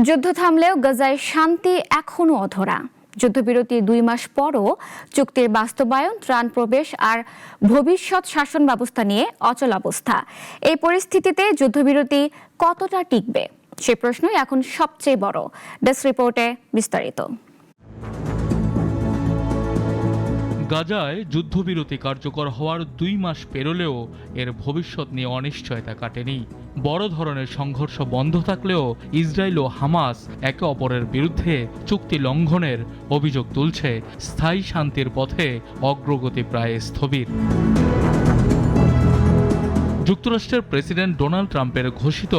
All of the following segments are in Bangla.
যুদ্ধ থামলেও গাজায় শান্তি এখনো অধরা। যুদ্ধবিরতির 2 মাস পরও চুক্তির বাস্তবায়ন, ত্রাণ প্রবেশ আর ভবিষ্যৎ শাসন ব্যবস্থা নিয়ে অচলাবস্থা। এই পরিস্থিতিতে যুদ্ধবিরতি কতটা টিকবে সে প্রশ্নই এখন সবচেয়ে বড়। ডেস্ক রিপোর্টে বিস্তারিত। গাজায় যুদ্ধবিরতি কার্যকর হওয়ার 2 মাস পেরোলেও এর ভবিষ্যৎ নিয়ে অনিশ্চয়তা কাটেনি। বড় ধরনের সংঘর্ষ বন্ধ থাকলেও ইসরায়েল ও হামাস একে অপরের বিরুদ্ধে চুক্তি লঙ্ঘনের অভিযোগ তুলছে। স্থায়ী শান্তির পথে অগ্রগতি প্রায় স্থবির। যুক্তরাষ্ট্রের প্রেসিডেন্ট ডোনাল্ড ট্রাম্পের ঘোষিত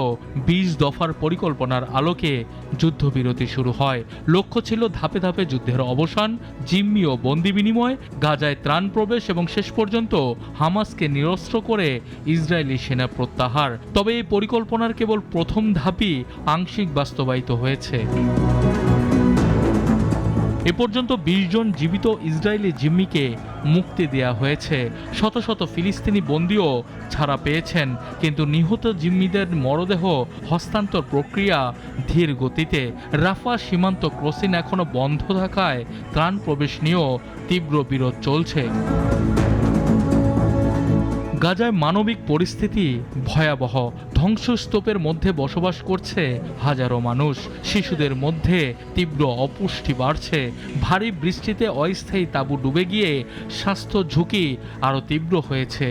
20 দফার পরিকল্পনার আলোকে যুদ্ধবিরতি শুরু হয়। লক্ষ্য ছিল ধাপে ধাপে যুদ্ধের অবসান, জিম্মি ও বন্দি বিনিময়, গাজায় ত্রাণ প্রবেশ এবং শেষ পর্যন্ত হামাসকে নিরস্ত্র করে ইসরায়েলি সেনা প্রত্যাহার। তবে এই পরিকল্পনার কেবল প্রথম ধাপই আংশিক বাস্তবায়িত হয়েছে। এ পর্যন্ত 20 জন জীবিত ইসরায়েলি জিম্মিকে মুক্তি দেয়া হয়েছে। শত শত ফিলিস্তিনি বন্দীও ছাড়া পেয়েছেন, কিন্তু নিহত জিম্মিদের মরদেহ হস্তান্তর প্রক্রিয়া ধীর গতিতে। রাফা সীমান্ত ক্রসিং এখনো বন্ধ থাকায় ত্রাণ প্রবেশ নিয়েও তীব্র বিরোধ চলছে। গাজায় মানবিক পরিস্থিতি ভয়াবহ। ধ্বংসস্তূপের মধ্যে বসবাস করছে হাজারো মানুষ। শিশুদের মধ্যে তীব্র অপুষ্টি বাড়ছে। ভারী বৃষ্টিতে অস্থায়ী তাঁবু ডুবে গিয়ে স্বাস্থ্য ঝুঁকি আরও তীব্র হয়েছে।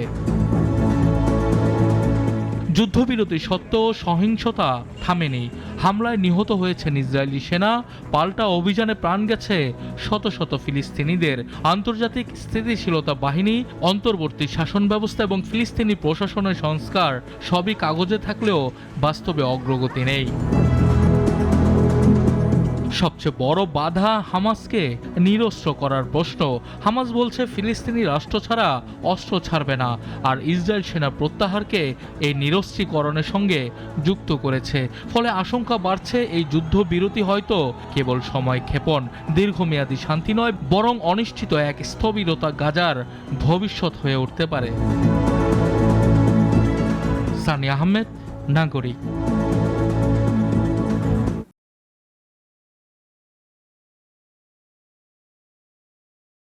যুদ্ধবিরতি সত্ত্বেও সহিংসতা থামেনি। হামলায় নিহত হয়েছেন ইসরায়েলি সেনা, পাল্টা অভিযানে প্রাণ গেছে শত শত ফিলিস্তিনিদের। আন্তর্জাতিক স্থিতিশীলতা বাহিনী, অন্তর্বর্তী শাসন ব্যবস্থা এবং ফিলিস্তিনি প্রশাসনের সংস্কার সবই কাগজে থাকলেও বাস্তবে অগ্রগতি নেই। সবচেয়ে বড় বাধা হামাসকে নিরস্ত্র করার প্রশ্ন। হামাস বলছে ফিলিস্তিনি রাষ্ট্র ছাড়া অস্ত্র ছাড়বে না, আর ইসরায়েল সেনা প্রত্যাহারকে এই নিরস্ত্রীকরণের সঙ্গে যুক্ত করেছে। ফলে আশঙ্কা বাড়ছে এই যুদ্ধবিরতি হয়তো কেবল সময় ক্ষেপণ, দীর্ঘমেয়াদী শান্তি নয়, বরং অনিশ্চিত এক স্থবিরতা গাজার ভবিষ্যৎ হয়ে উঠতে পারে। সানি আহমেদ, নাগরিক।